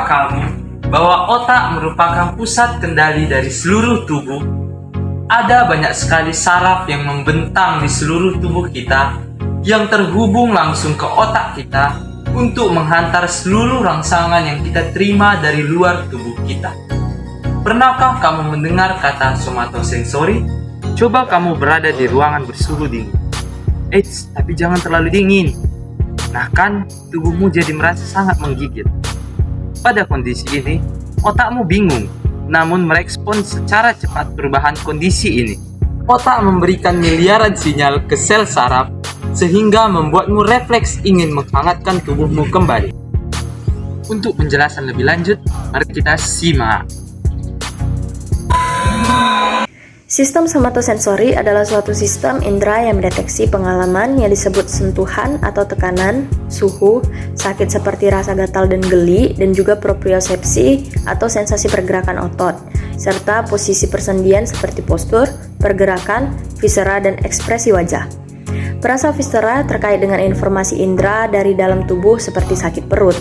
Tahukah kamu bahwa otak merupakan pusat kendali dari seluruh tubuh? Ada banyak sekali saraf yang membentang di seluruh tubuh kita yang terhubung langsung ke otak kita untuk menghantar seluruh rangsangan yang kita terima dari luar tubuh kita. Pernahkah kamu mendengar kata somatosensori? Coba kamu berada di ruangan bersuhu dingin. Eits, tapi jangan terlalu dingin. Nah kan, tubuhmu jadi merasa sangat menggigil. Pada kondisi ini, otakmu bingung, namun merespon secara cepat perubahan kondisi ini. Otak memberikan miliaran sinyal ke sel saraf, sehingga membuatmu refleks ingin menghangatkan tubuhmu kembali. Untuk penjelasan lebih lanjut, mari kita simak. Sistem somatosensori adalah suatu sistem indera yang mendeteksi pengalaman yang disebut sentuhan atau tekanan, suhu, sakit seperti rasa gatal dan geli, dan juga propriosepsi atau sensasi pergerakan otot, serta posisi persendian seperti postur, pergerakan, viscera, dan ekspresi wajah. Perasa viscera terkait dengan informasi indera dari dalam tubuh seperti sakit perut.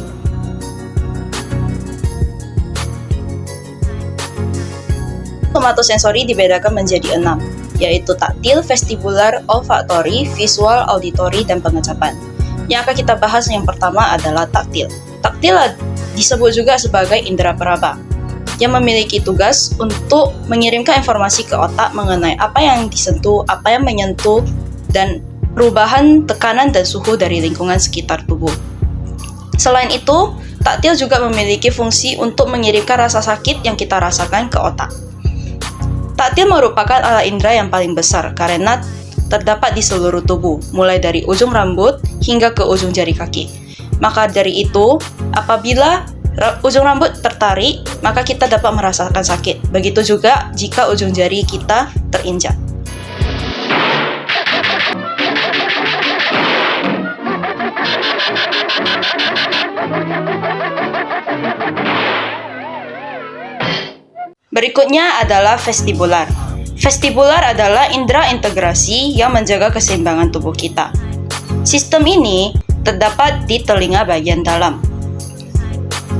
Somatosensori dibedakan menjadi 6, yaitu taktil, vestibular, olfaktori, visual, auditori, dan pengecapan. Yang akan kita bahas yang pertama adalah taktil. Taktil disebut juga sebagai indera peraba, yang memiliki tugas untuk mengirimkan informasi ke otak mengenai apa yang disentuh, apa yang menyentuh, dan perubahan tekanan dan suhu dari lingkungan sekitar tubuh. Selain itu, taktil juga memiliki fungsi untuk mengirimkan rasa sakit yang kita rasakan ke otak. Taktil merupakan alat indera yang paling besar karena terdapat di seluruh tubuh, mulai dari ujung rambut hingga ke ujung jari kaki. Maka dari itu, apabila ujung rambut tertarik, maka kita dapat merasakan sakit. Begitu juga jika ujung jari kita terinjak. Berikutnya adalah vestibular. Vestibular adalah indera integrasi yang menjaga keseimbangan tubuh kita. Sistem ini terdapat di telinga bagian dalam.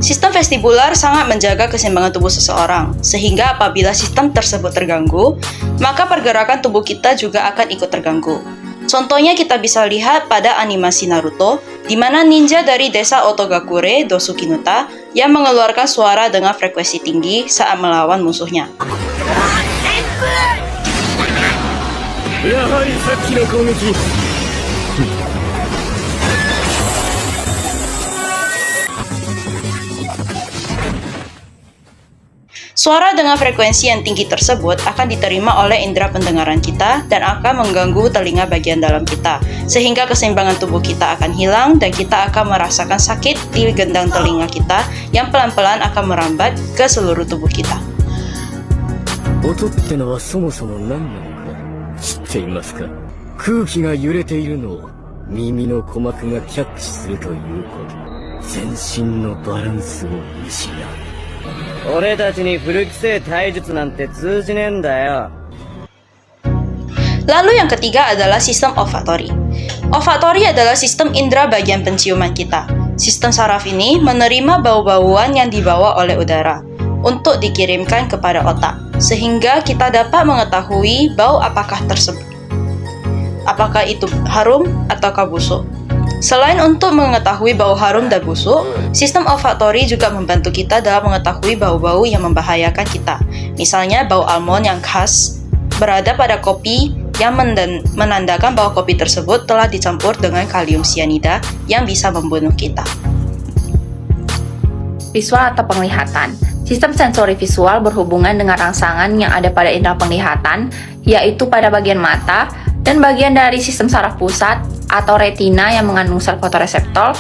Sistem vestibular sangat menjaga keseimbangan tubuh seseorang, sehingga apabila sistem tersebut terganggu, maka pergerakan tubuh kita juga akan ikut terganggu. Contohnya kita bisa lihat pada animasi Naruto, di mana ninja dari desa Otogakure, Dosukinuta, yang mengeluarkan suara dengan frekuensi tinggi saat melawan musuhnya. Suara dengan frekuensi yang tinggi tersebut akan diterima oleh indera pendengaran kita dan akan mengganggu telinga bagian dalam kita, sehingga keseimbangan tubuh kita akan hilang dan kita akan merasakan sakit di gendang telinga kita yang pelan-pelan akan merambat ke seluruh tubuh kita. 音ってのはそもそも何なのか知っていますか？空気が揺れているのを耳の鼓膜がキャッチするということ。全身のバランスを失う。俺たちに古きせえ体術なんて通じねえんだよ。 Lalu yang ketiga adalah sistem olfaktori. Olfaktori adalah sistem indera bagian penciuman kita. Sistem saraf ini menerima bau-bauan yang dibawa oleh udara untuk dikirimkan kepada otak, sehingga kita dapat mengetahui bau apakah itu harum ataukah busuk. Selain untuk mengetahui bau harum dan busuk, sistem olfaktori juga membantu kita dalam mengetahui bau-bau yang membahayakan kita. Misalnya bau almond yang khas berada pada kopi yang menandakan bahwa kopi tersebut telah dicampur dengan kalium sianida yang bisa membunuh kita. Visual atau penglihatan. Sistem sensori visual berhubungan dengan rangsangan yang ada pada indera penglihatan, yaitu pada bagian mata dan bagian dari sistem saraf pusat atau retina yang mengandung sel fotoreseptor,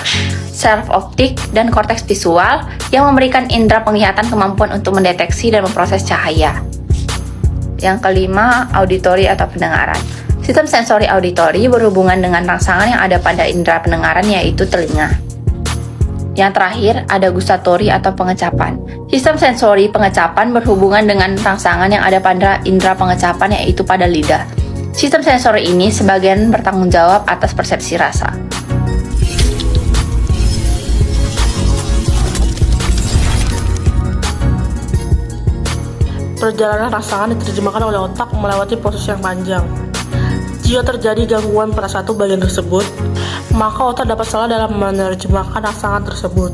sel optik, dan korteks visual yang memberikan indera penglihatan kemampuan untuk mendeteksi dan memproses cahaya. Yang kelima, auditori atau pendengaran. Sistem sensori auditori berhubungan dengan rangsangan yang ada pada indera pendengaran, yaitu telinga. Yang terakhir, ada gustatori atau pengecapan. Sistem sensori pengecapan berhubungan dengan rangsangan yang ada pada indera pengecapan, yaitu pada lidah. Sistem sensori ini sebagian bertanggung jawab atas persepsi rasa. perjalanan rangsangan diterjemahkan oleh otak melewati proses yang panjang. Jika terjadi gangguan pada satu bagian tersebut, maka otak dapat salah dalam menerjemahkan rangsangan tersebut.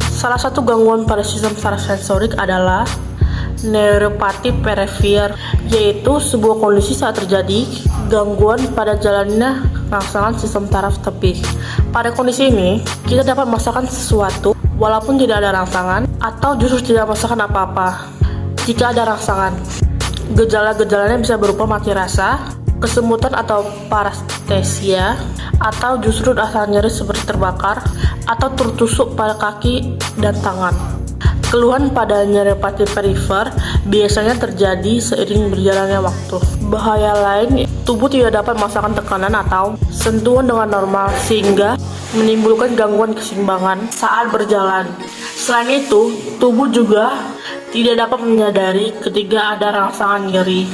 Salah satu gangguan pada sistem saraf sensorik adalah neuropati perifer, yaitu sebuah kondisi saat terjadi gangguan pada jalannya rangsangan sistem saraf tepi. Pada kondisi ini, kita dapat merasakan sesuatu walaupun tidak ada rangsangan atau justru tidak merasakan apa-apa. Jika ada rangsangan, gejala-gejalanya bisa berupa mati rasa, kesemutan atau parestesia, atau justru rasa nyeri seperti terbakar atau tertusuk pada kaki dan tangan. Keluhan pada neuropati perifer biasanya terjadi seiring berjalannya waktu. Bahaya lain, tubuh tidak dapat merasakan tekanan atau sentuhan dengan normal sehingga menimbulkan gangguan keseimbangan saat berjalan. Selain itu, tubuh juga tidak dapat menyadari ketika ada rangsangan nyeri.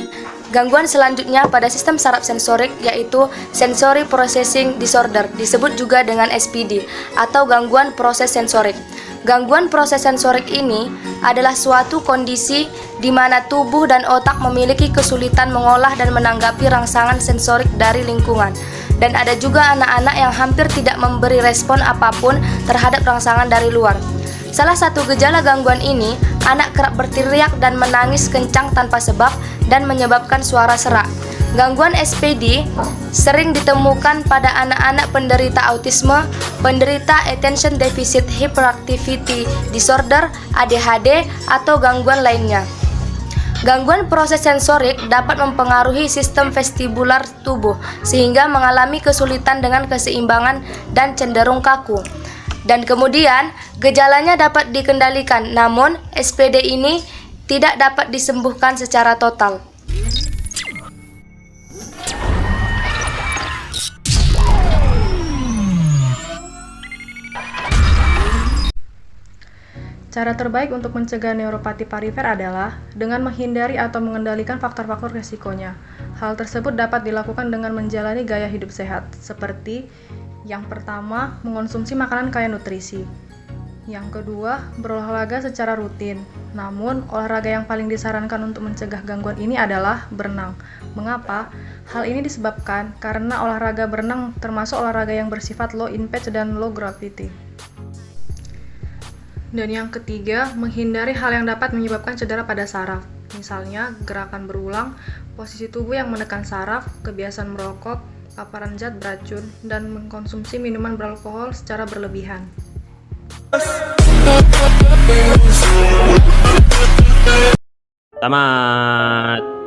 Gangguan selanjutnya pada sistem saraf sensorik yaitu Sensory Processing Disorder, disebut juga dengan SPD atau gangguan proses sensorik. Gangguan proses sensorik ini adalah suatu kondisi di mana tubuh dan otak memiliki kesulitan mengolah dan menanggapi rangsangan sensorik dari lingkungan. Dan ada juga anak-anak yang hampir tidak memberi respon apapun terhadap rangsangan dari luar. Salah satu gejala gangguan ini, anak kerap berteriak dan menangis kencang tanpa sebab dan menyebabkan suara serak. Gangguan SPD sering ditemukan pada anak-anak penderita autisme, penderita attention deficit hyperactivity disorder, ADHD, atau gangguan lainnya. Gangguan proses sensorik dapat mempengaruhi sistem vestibular tubuh sehingga mengalami kesulitan dengan keseimbangan dan cenderung kaku. Dan kemudian gejalanya dapat dikendalikan, namun SPD ini tidak dapat disembuhkan secara total. Cara terbaik untuk mencegah neuropati perifer adalah dengan menghindari atau mengendalikan faktor-faktor resikonya. Hal tersebut dapat dilakukan dengan menjalani gaya hidup sehat, seperti yang pertama, mengonsumsi makanan kaya nutrisi. Yang kedua, berolahraga secara rutin. Namun, olahraga yang paling disarankan untuk mencegah gangguan ini adalah berenang. Mengapa? Hal ini disebabkan karena olahraga berenang termasuk olahraga yang bersifat low impact dan low gravity. Dan yang ketiga, menghindari hal yang dapat menyebabkan cedera pada saraf. Misalnya, gerakan berulang, posisi tubuh yang menekan saraf, kebiasaan merokok, paparan zat beracun, dan mengkonsumsi minuman beralkohol secara berlebihan. Tamat.